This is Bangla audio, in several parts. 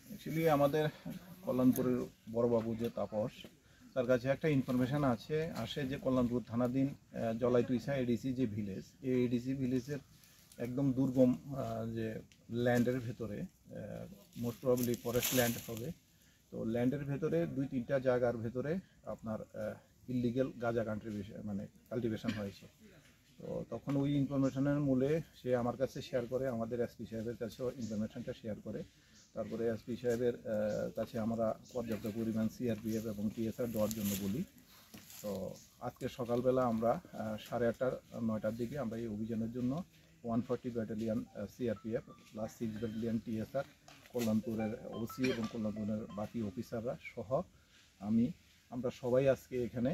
অ্যাকচুয়ালি আমাদের কল্যাণপুরের বড়বাবু যে তাপস, তার কাছে একটা ইনফরমেশান আসে যে কল্যাণপুর থানাধীন জলাইতুইসা এডিসি যে ভিলেজ, এই এডিসি ভিলেজের একদম দুর্গম যে ল্যান্ডের ভেতরে, মোস্ট প্রবাবলি ফরেস্ট ল্যান্ড হবে, তো ল্যান্ডের ভেতরে 2-3টা জায়গার ভেতরে আপনার ইললিগেল গাঁজা কাল্টিভেশন হয়েছে। তো তখন ওই ইনফরমেশনের মূলে সে আমার কাছে শেয়ার করে, আমাদের এসপি সাহেবের কাছেও ইনফরমেশনটা শেয়ার করে। তারপরে এসপি সাহেবের কাছে আমরা পর্যাপ্ত পরিমাণ সিআরপিএফ এবং টিএসআর দেওয়ার জন্য বলি। তো আজকে সকালবেলা আমরা 8:30-9টার দিকে আমরা এই অভিযানের জন্য 140 battalion CRPF plus 6 battalion TSR, কল্যাণপুরের ওসি এবং কল্যাণপুরের বাকি অফিসাররা সহ আমরা সবাই আজকে এখানে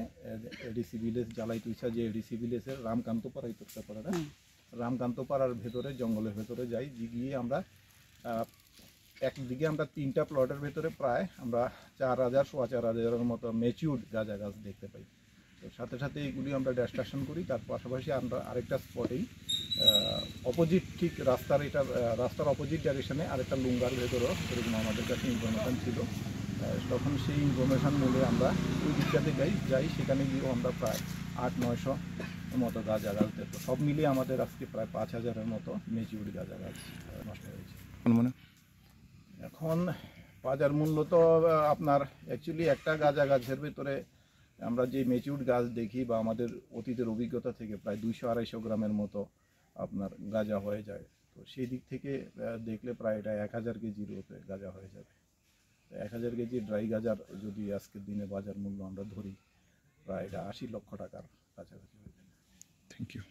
এডিসি ভিলেজ জালাইতুইসা যে এডিসি ভিলেজের রামকান্তপাড়া ইতরকাপাড়া রামকান্তপাড়ার ভেতরে জঙ্গলের ভেতরে যাই, গিয়ে আমরা একদিকে আমরা 3টা প্লটের ভেতরে প্রায় আমরা 4,000-4,500-এর মতো ম্যাচিউরড গাঁজা গাছ দেখতে পাই। তো সাথে সাথে এইগুলি আমরা ডিস্ট্রাকশন করি। তার পাশাপাশি আমরা আরেকটা স্পটেই অপোজিট, ঠিক রাস্তার অপোজিট ডাইরেকশনে আরেকটা লুঙ্গার ভেতরেও এরকম আমাদের কাছে ইনফরমেশান ছিল। তখন সেই ইনফরমেশান মূলে আমরা ওই দিকটাতে যাই, সেখানে গিয়েও আমরা প্রায় 800-900 মতো গাঁজা গাছ দেখবো। সব মিলিয়ে আমাদের আজকে প্রায় 5,000-এর মতো ম্যাচিউরড গাঁজা গাছ নষ্ট হয়েছে। এখন বাজার মূল্য তো আপনার অ্যাকচুয়ালি একটা গাঁজা গাছের ভেতরে আমরা যে ম্যাচিউরড গাছ দেখি বা আমাদের অতীতের অভিজ্ঞতা থেকে প্রায় 200-250 গ্রামের মতো আপনার গাঁজা হয়ে যায়। তো সেই দিক থেকে দেখলে প্রায় এটা 1000 কেজির উপরে গাঁজা হয়ে যাবে। 1000 কেজি ড্রাই গাঁজার যদি আজকের দিনে বাজার মূল্য আমরা ধরি, প্রায় এটা 80 লক্ষ টাকার কাছাকাছি হয়ে যাবে। Thank you.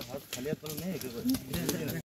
হাত খালি হাত নেই